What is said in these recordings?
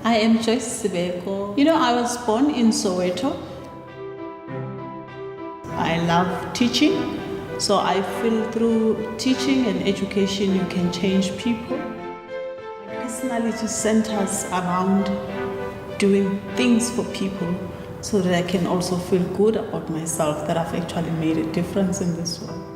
I am Joyce. I was born in Soweto. I love teaching, so I feel through teaching and education you can change people. My personality centers around doing things for people so that I can also feel good about myself, that I've actually made a difference in this world.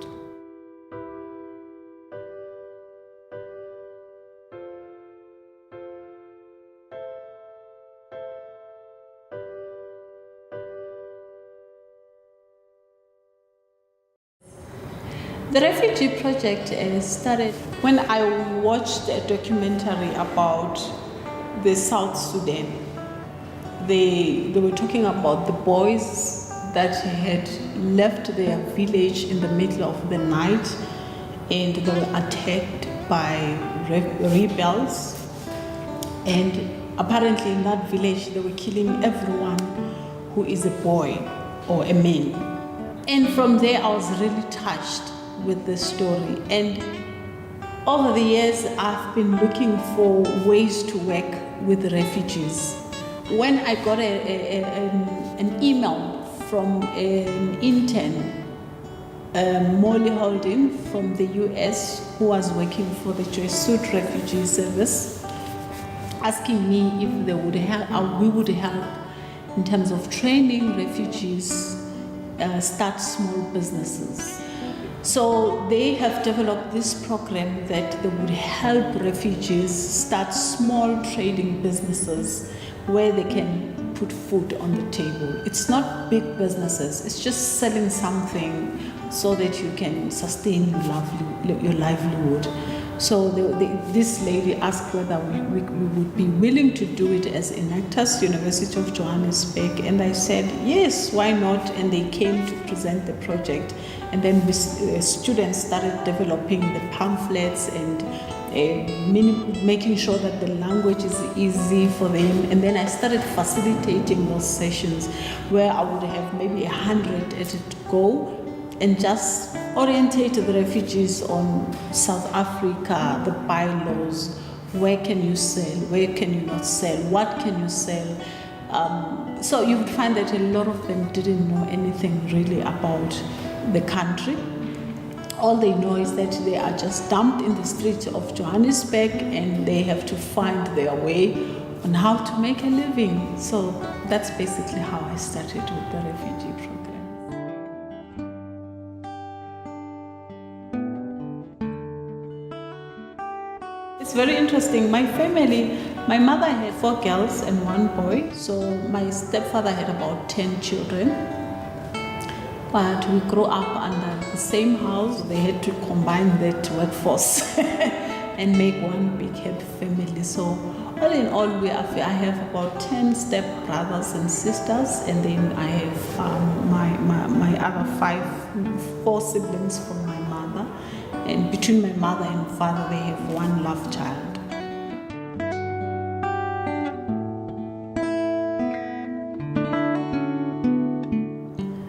The refugee project started when I watched a documentary about the South Sudan. They were talking about the boys that had left their village in the middle of the night and they were attacked by rebels. And apparently in that village they were killing everyone who is a boy or a man. And from there I was really touched with the story, and over the years I've been looking for ways to work with refugees. When I got an email from an intern, Molly Holding from the US, who was working for the Joyce Refugee Service, asking me if they would help, we would help in terms of training refugees start small businesses. So they have developed this program that they would help refugees start small trading businesses where they can put food on the table. It's not big businesses, it's just selling something so that you can sustain your livelihood. So this lady asked whether we would be willing to do it as Enactus, University of Johannesburg, and I said yes, why not? And they came to present the project, and then students started developing the pamphlets and making sure that the language is easy for them. And then I started facilitating those sessions where I would have maybe 100 at a go and just orientate the refugees on South Africa, the bylaws, where can you sell, where can you not sell, what can you sell. So you would find that a lot of them didn't know anything really about the country. All they know is that they are just dumped in the streets of Johannesburg and they have to find their way on how to make a living. So that's basically how I started with the refugee program. It's very interesting. My family, my mother had 4 girls and 1 boy. So my stepfather had about 10 children. But we grew up under the same house. They had to combine that workforce and make one big happy family. So all in all, I have about 10 step brothers and sisters, and then I have my other 4 siblings from my mother. And between my mother and father, they have 1 love child.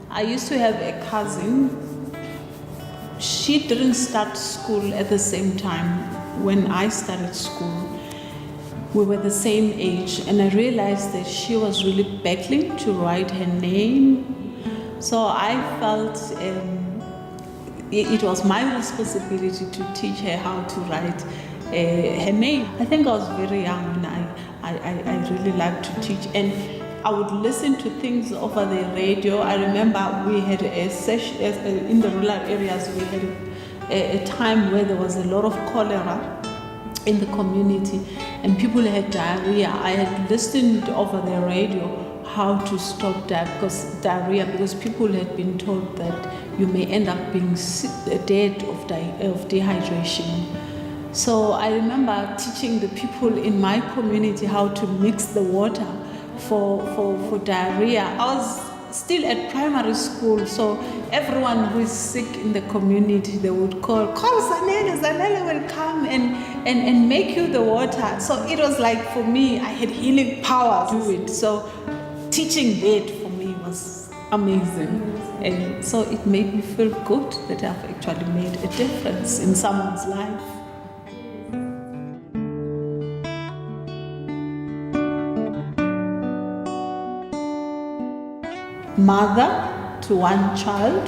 I used to have a cousin. She didn't start school at the same time when I started school. We were the same age, and I realized that she was really battling to write her name. So I felt it was my responsibility to teach her how to write her name. I think I was very young and I really liked to teach, and I would listen to things over the radio. I remember we had a session in the rural areas. We had a time where there was a lot of cholera in the community and people had diarrhea. I had listened over the radio how to stop diarrhea because people had been told that you may end up being dead of dehydration. So I remember teaching the people in my community how to mix the water for diarrhea. I was still at primary school, so everyone who is sick in the community, they would call Zanele. Zanele will come and make you the water. So it was like, for me, I had healing power to do it. So teaching that for me was amazing. And so it made me feel good that I've actually made a difference in someone's life. mother to one child,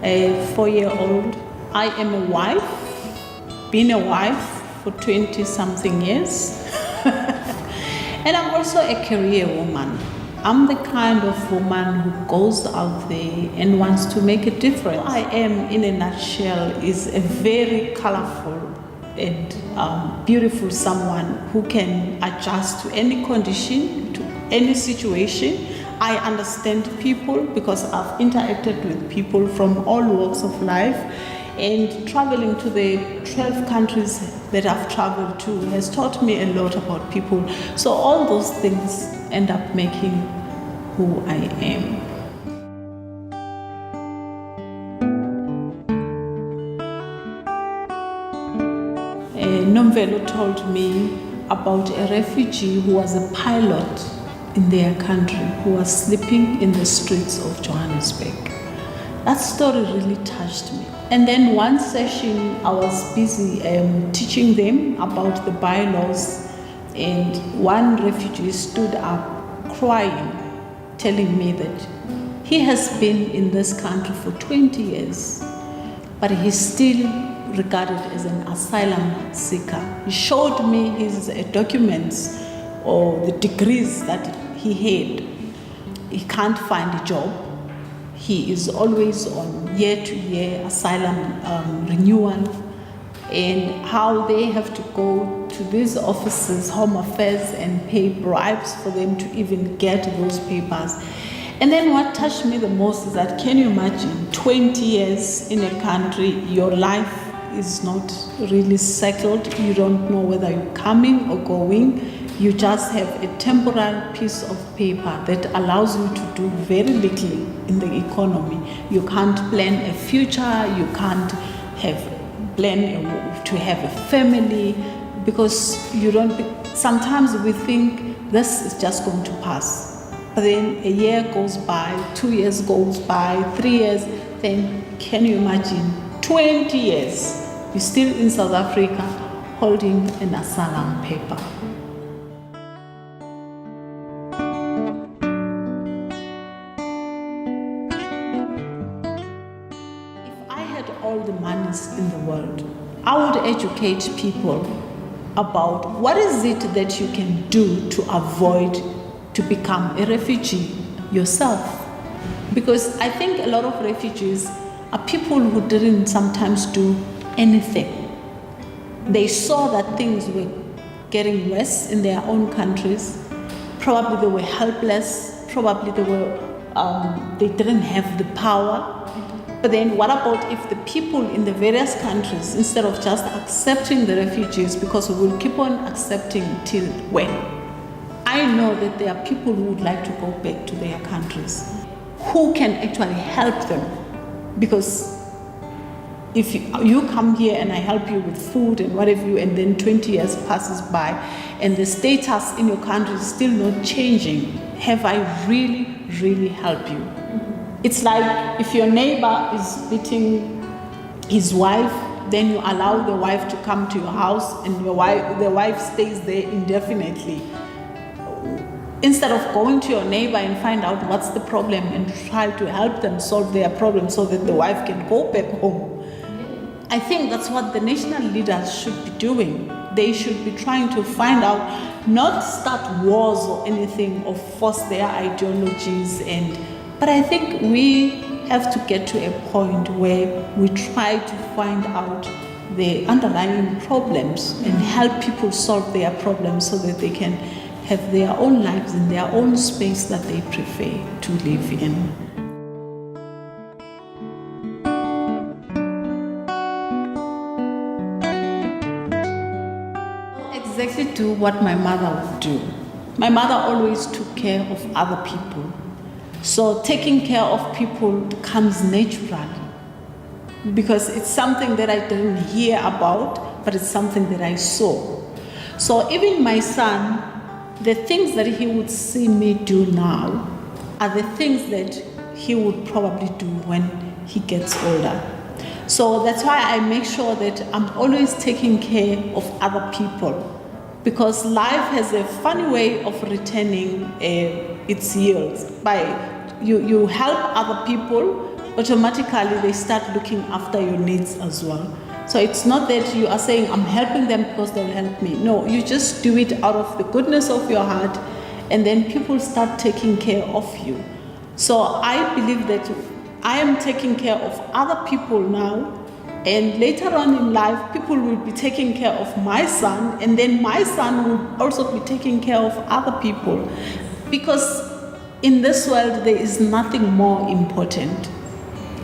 a 4-year-old. I am a wife, been a wife for 20-something years. And I'm also a career woman. I'm the kind of woman who goes out there and wants to make a difference. Who I am, in a nutshell, is a very colorful and beautiful someone who can adjust to any condition, to any situation. I understand people because I've interacted with people from all walks of life, and traveling to the 12 countries that I've traveled to has taught me a lot about people. So all those things end up making who I am. Nomvelo told me about a refugee who was a pilot in their country who was sleeping in the streets of Johannesburg. That story really touched me. And then one session I was busy teaching them about the bylaws, and one refugee stood up crying, telling me that he has been in this country for 20 years, but he's still regarded as an asylum seeker. He showed me his documents or the degrees that he had. He can't find a job. He is always on year-to-year asylum renewal, and how they have to go to these offices, Home Affairs, and pay bribes for them to even get those papers. And then what touched me the most is that, can you imagine 20 years in a country, your life is not really settled, you don't know whether you're coming or going. You just have a temporary piece of paper that allows you to do very little in the economy. You can't plan a future, you can't plan to have a family, because you don't. Sometimes we think this is just going to pass. But then a year goes by, 2 years goes by, 3 years, then can you imagine 20 years, you're still in South Africa holding an asylum paper. All the monies in the world, I would educate people about what is it that you can do to avoid to become a refugee yourself. Because I think a lot of refugees are people who didn't sometimes do anything. They saw that things were getting worse in their own countries. Probably they were helpless, probably they didn't have the power. But then what about if the people in the various countries, instead of just accepting the refugees, because we will keep on accepting till when? I know that there are people who would like to go back to their countries, who can actually help them. Because if you come here and I help you with food and what have you, and then 20 years passes by and the status in your country is still not changing, have I really helped you? It's like if your neighbor is beating his wife, then you allow the wife to come to your house and the wife stays there indefinitely. Instead of going to your neighbor and find out what's the problem and try to help them solve their problem so that the wife can go back home. I think that's what the national leaders should be doing. They should be trying to find out, not start wars or anything or force their ideologies, but I think we have to get to a point where we try to find out the underlying problems and help people solve their problems so that they can have their own lives in their own space that they prefer to live in. Exactly do what my mother would do. My mother always took care of other people. So taking care of people comes naturally, because it's something that I didn't hear about, but it's something that I saw. So even my son, the things that he would see me do now are the things that he would probably do when he gets older. So that's why I make sure that I'm always taking care of other people, because life has a funny way of returning its yields by you help other people, automatically they start looking after your needs as well. So it's not that you are saying, I'm helping them because they'll help me. No, you just do it out of the goodness of your heart, and then people start taking care of you. So I believe that I am taking care of other people now, and later on in life, people will be taking care of my son, and then my son will also be taking care of other people. Because in this world, there is nothing more important.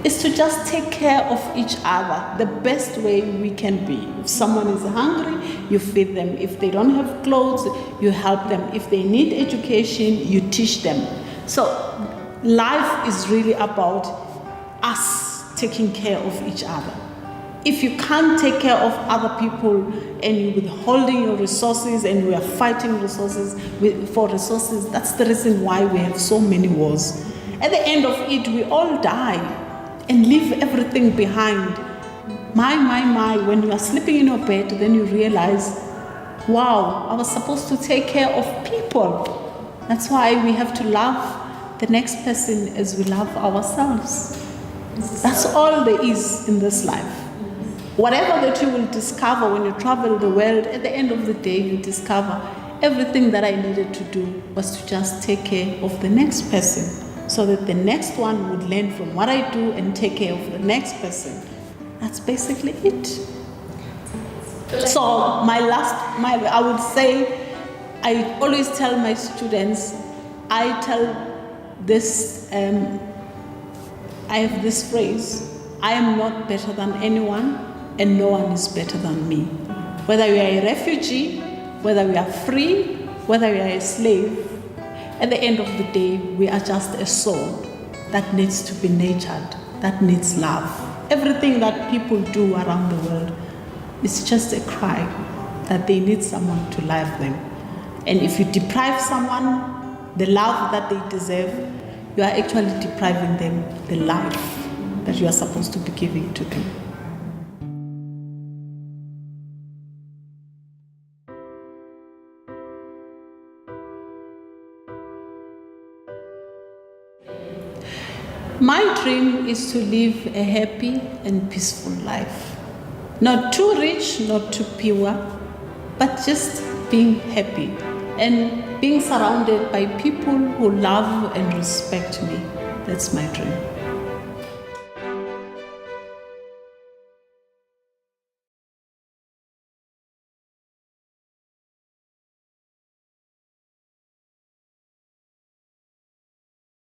It's to just take care of each other the best way we can be. If someone is hungry, you feed them. If they don't have clothes, you help them. If they need education, you teach them. So life is really about us taking care of each other. If you can't take care of other people and you're withholding your resources and we are fighting for resources, that's the reason why we have so many wars. At the end of it, we all die and leave everything behind. My, when you are sleeping in your bed, then you realize, wow, I was supposed to take care of people. That's why we have to love the next person as we love ourselves. That's all there is in this life. Whatever that you will discover when you travel the world, at the end of the day, you discover everything that I needed to do was to just take care of the next person, so that the next one would learn from what I do and take care of the next person. That's basically it. So I would say, I always tell my students, I have this phrase, I am not better than anyone, and no one is better than me. Whether you are a refugee, whether we are free, whether we are a slave, at the end of the day, we are just a soul that needs to be nurtured, that needs love. Everything that people do around the world is just a cry that they need someone to love them. And if you deprive someone the love that they deserve, you are actually depriving them the life that you are supposed to be giving to them. My dream is to live a happy and peaceful life. Not too rich, not too poor, but just being happy and being surrounded by people who love and respect me. That's my dream.